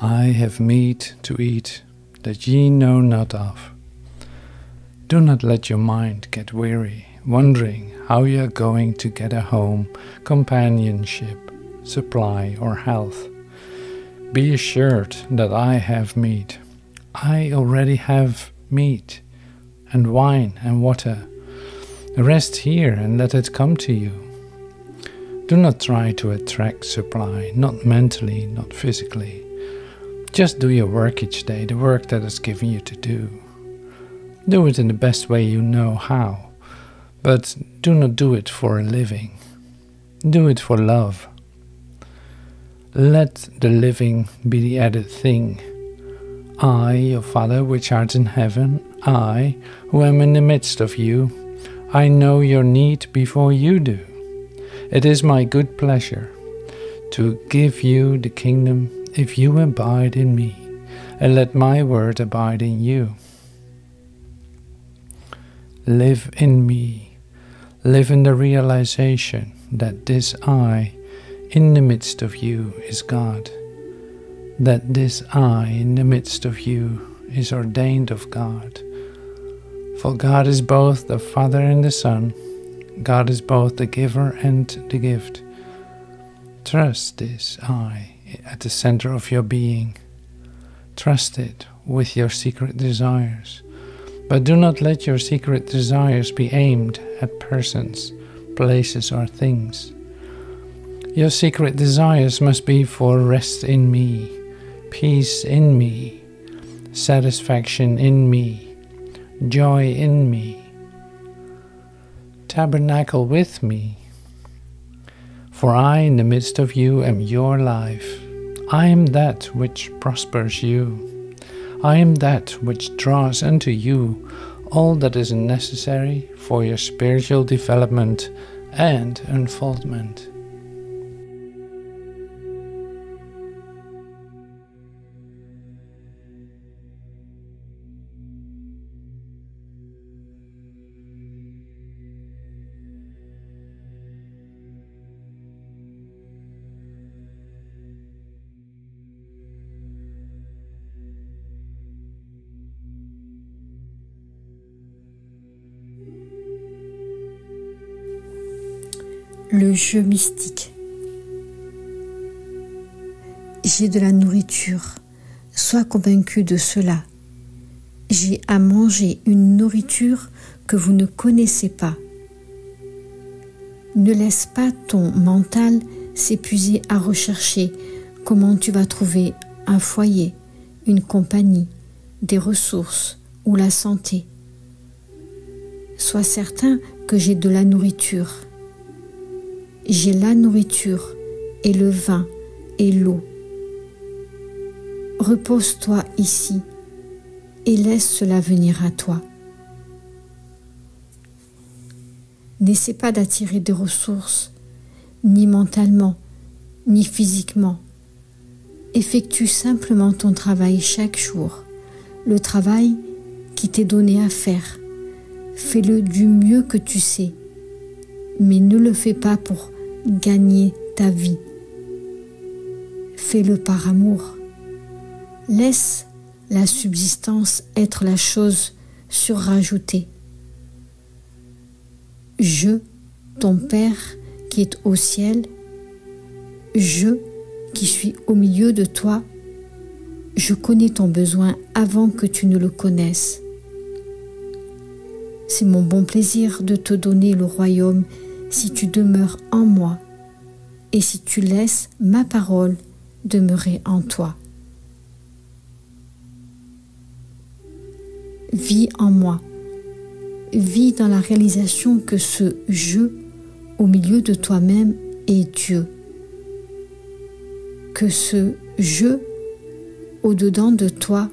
I have meat to eat that ye know not of. Do not let your mind get weary, wondering how you are going to get a home, companionship, supply, or health. Be assured that I have meat. I already have meat, and wine and water. Rest here and let it come to you. Do not try to attract supply, not mentally, not physically. Just do your work each day, the work that is given you to do. Do it in the best way you know how, but do not do it for a living. Do it for love. Let the living be the added thing. I, your Father which art in heaven, I, who am in the midst of you, I know your need before you do. It is my good pleasure to give you the kingdom if you abide in me, and let my word abide in you. Live in me. Live in the realization that this I in the midst of you is God, that this I in the midst of you is ordained of God. For God is both the Father and the Son. God is both the giver and the gift. Trust this I at the center of your being. Trust it with your secret desires. But do not let your secret desires be aimed at persons, places, or things. Your secret desires must be for rest in me, peace in me, satisfaction in me, joy in me. Tabernacle with me. For I in the midst of you am your life. I am that which prospers you. I am that which draws unto you all that is necessary for your spiritual development and unfoldment. Le jeu mystique. J'ai de la nourriture, sois convaincu de cela. J'ai à manger une nourriture que vous ne connaissez pas. Ne laisse pas ton mental s'épuiser à rechercher comment tu vas trouver un foyer, une compagnie, des ressources ou la santé. Sois certain que j'ai de la nourriture. J'ai la nourriture et le vin et l'eau. Repose-toi ici et laisse cela venir à toi. N'essaie pas d'attirer des ressources, ni mentalement, ni physiquement. Effectue simplement ton travail chaque jour, le travail qui t'est donné à faire. Fais-le du mieux que tu sais, mais ne le fais pas pour gagner ta vie. Fais-le par amour. Laisse la subsistance être la chose surrajoutée. Je, ton Père qui est au ciel, je qui suis au milieu de toi, je connais ton besoin avant que tu ne le connaisses. C'est mon bon plaisir de te donner le royaume si tu demeures en moi et si tu laisses ma parole demeurer en toi. Vis en moi. Vis dans la réalisation que ce « je » au milieu de toi-même est Dieu. Que ce « je » au-dedans de toi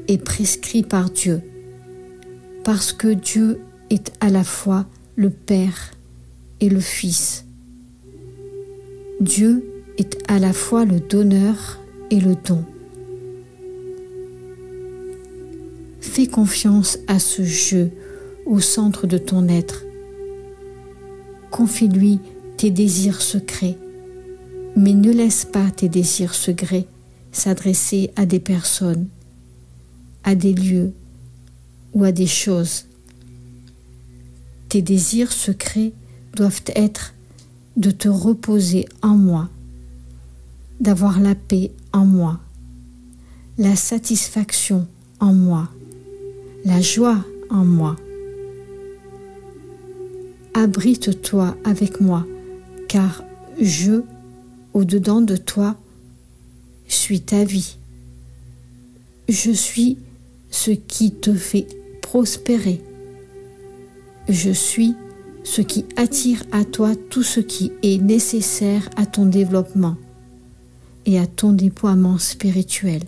est prescrit par Dieu. Parce que Dieu est à la fois le Père et le Fils. Dieu est à la fois le donneur et le don. Fais confiance à ce jeu au centre de ton être. Confie-lui tes désirs secrets, mais ne laisse pas tes désirs secrets s'adresser à des personnes, à des lieux ou à des choses. Tes désirs secrets doivent être de te reposer en moi, d'avoir la paix en moi, la satisfaction en moi, la joie en moi. Abrite-toi avec moi, car je, au-dedans de toi, suis ta vie. Je suis ce qui te fait prospérer. Je suis ce qui attire à toi tout ce qui est nécessaire à ton développement et à ton déploiement spirituel.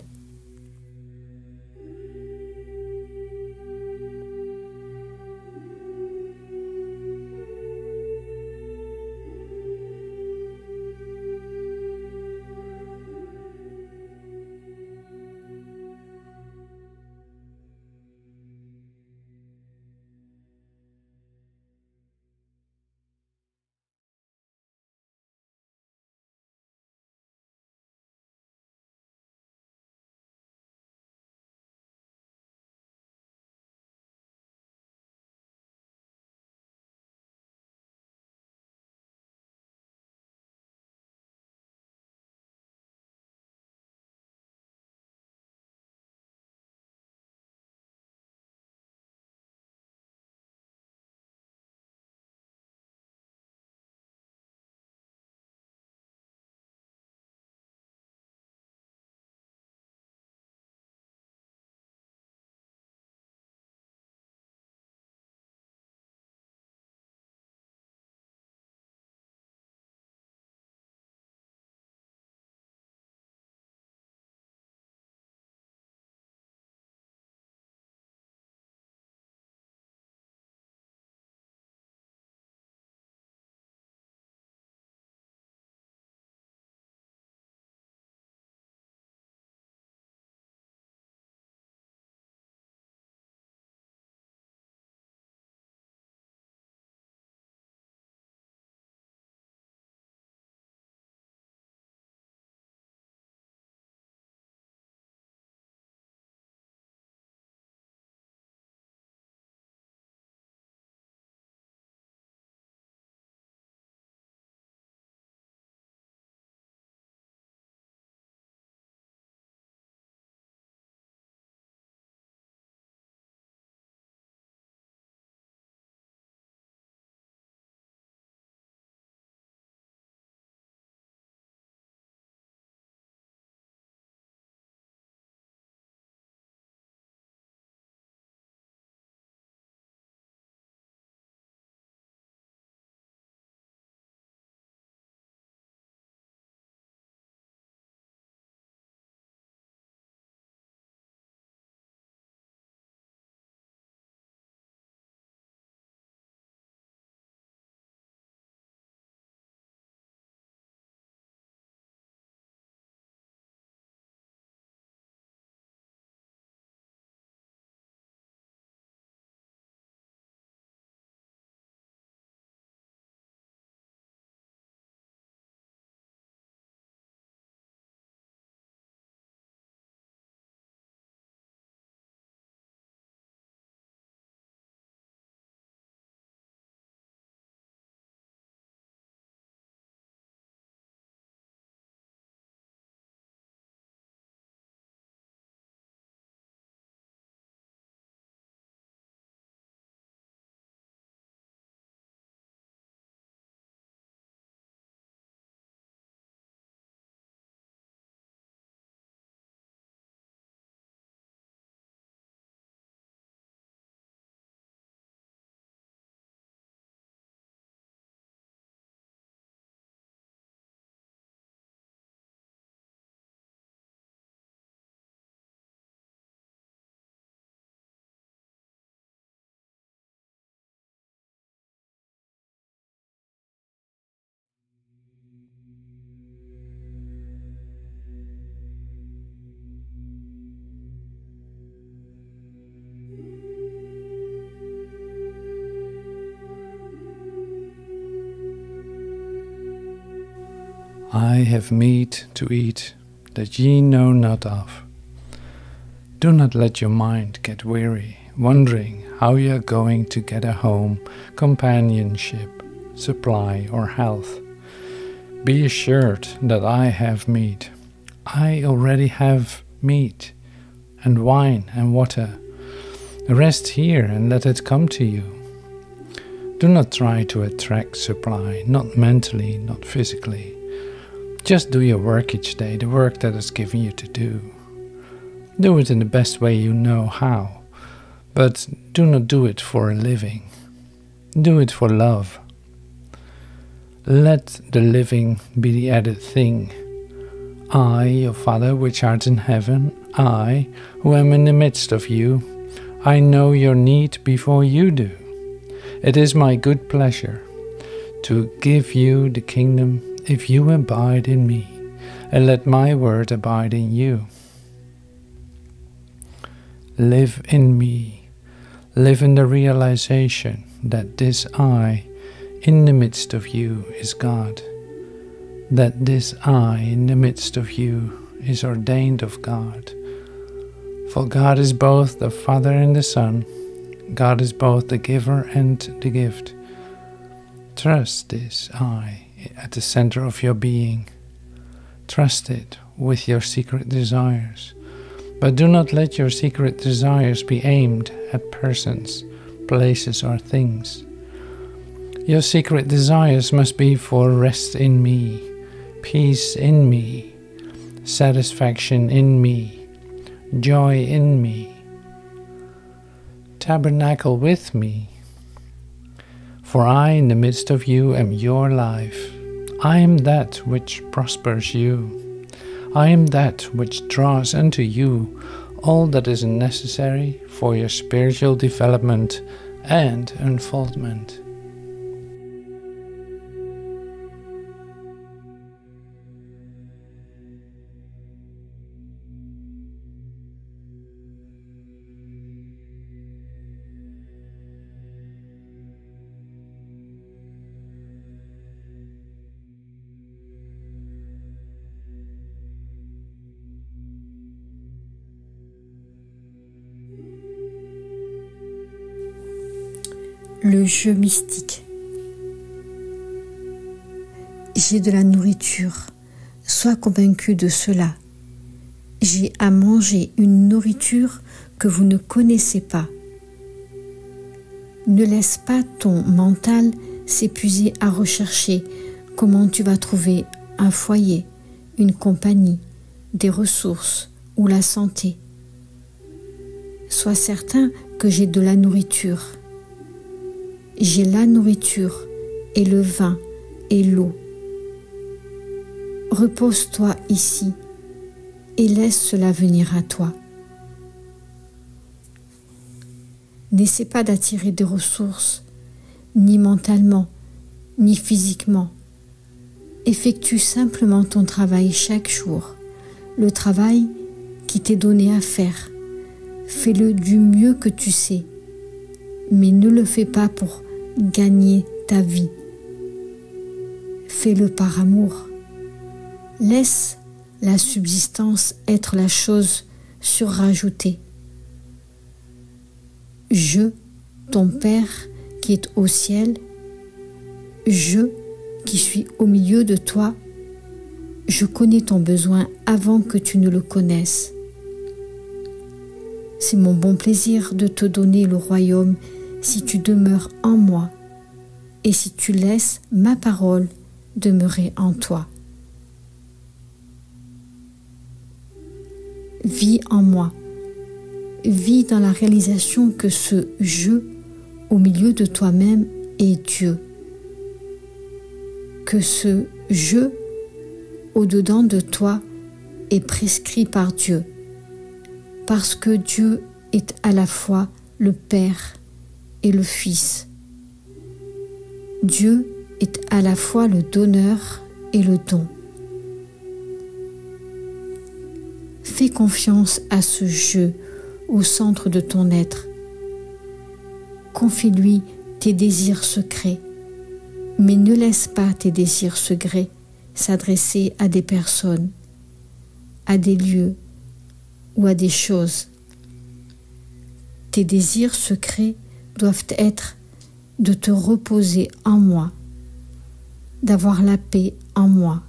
I have meat to eat that ye know not of. Do not let your mind get weary, wondering how you are going to get a home, companionship, supply, or health. Be assured that I have meat. I already have meat, and wine and water. Rest here and let it come to you. Do not try to attract supply, not mentally, not physically. Just do your work each day, the work that is given you to do. Do it in the best way you know how, but do not do it for a living. Do it for love. Let the living be the added thing. I, your Father which art in heaven, I, who am in the midst of you, I know your need before you do. It is my good pleasure to give you the kingdom if you abide in me, and let my word abide in you. Live in me. Live in the realization that this I in the midst of you is God, that this I in the midst of you is ordained of God. For God is both the Father and the Son. God is both the giver and the gift. Trust this I at the center of your being. Trust it with your secret desires. But do not let your secret desires be aimed at persons, places, or things. Your secret desires must be for rest in me, peace in me, satisfaction in me, joy in me. Tabernacle with me. For I in the midst of you am your life. I am that which prospers you. I am that which draws unto you all that is necessary for your spiritual development and unfoldment. Le jeu mystique. J'ai de la nourriture, sois convaincu de cela. J'ai à manger une nourriture que vous ne connaissez pas. Ne laisse pas ton mental s'épuiser à rechercher comment tu vas trouver un foyer, une compagnie, des ressources ou la santé. Sois certain que j'ai de la nourriture. J'ai la nourriture et le vin et l'eau. Repose-toi ici et laisse cela venir à toi. N'essaie pas d'attirer des ressources, ni mentalement, ni physiquement. Effectue simplement ton travail chaque jour, le travail qui t'est donné à faire. Fais-le du mieux que tu sais, mais ne le fais pas pour gagner ta vie. Fais-le par amour. Laisse la subsistance être la chose surrajoutée. Je, ton Père qui est au ciel, je qui suis au milieu de toi, je connais ton besoin avant que tu ne le connaisses. C'est mon bon plaisir de te donner le royaume si tu demeures en moi et si tu laisses ma parole demeurer en toi. Vis en moi. Vis dans la réalisation que ce « je » au milieu de toi-même est Dieu. Que ce « je » au-dedans de toi est prescrit par Dieu. Parce que Dieu est à la fois le Père et le Fils. Dieu est à la fois le donneur et le don. Fais confiance à ce « je » au centre de ton être. Confie-lui tes désirs secrets, mais ne laisse pas tes désirs secrets s'adresser à des personnes. à des lieux ou à des choses. Tes désirs secrets doivent être de te reposer en moi, d'avoir la paix en moi,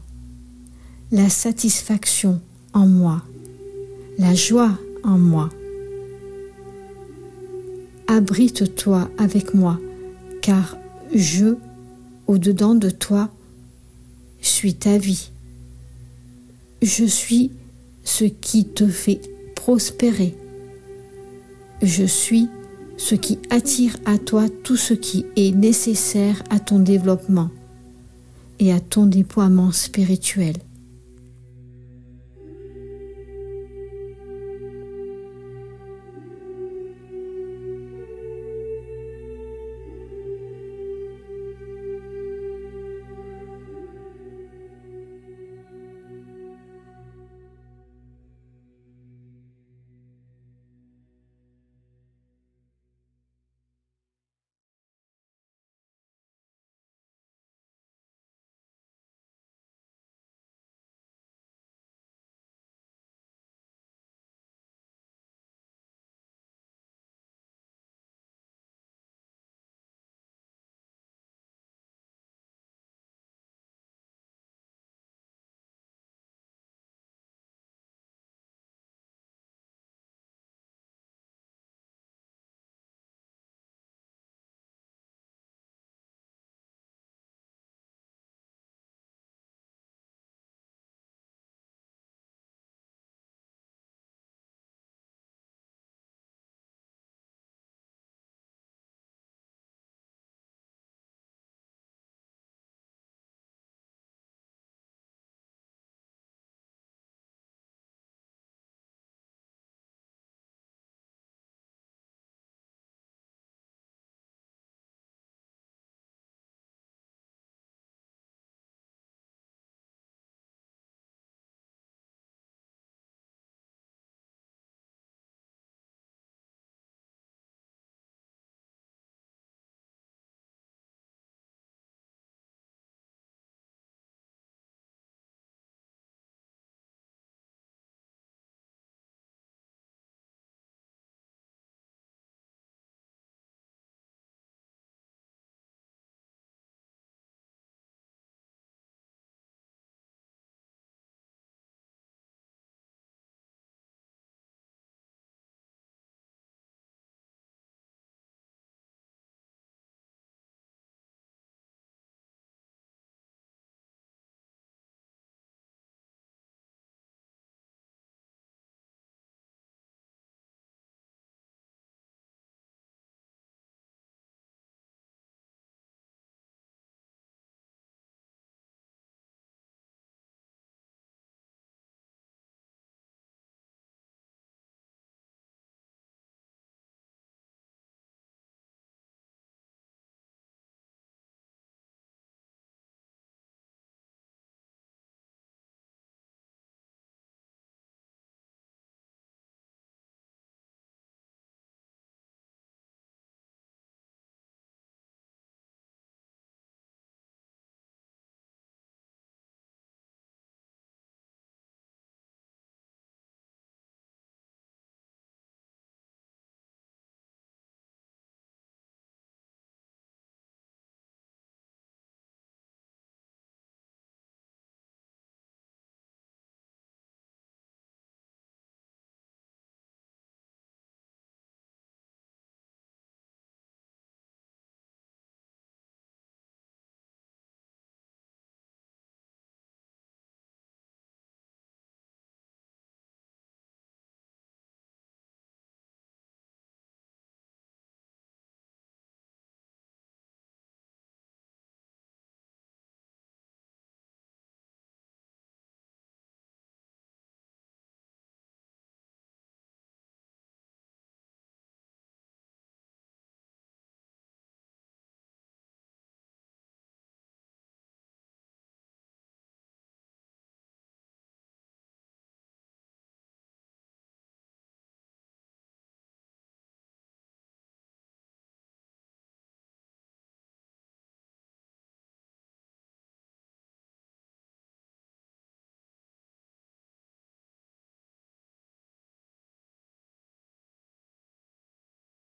la satisfaction en moi, la joie en moi. Abrite-toi avec moi, car je, au-dedans de toi, suis ta vie. Je suis ce qui te fait prospérer. Je suis ce qui attire à toi tout ce qui est nécessaire à ton développement et à ton déploiement spirituel.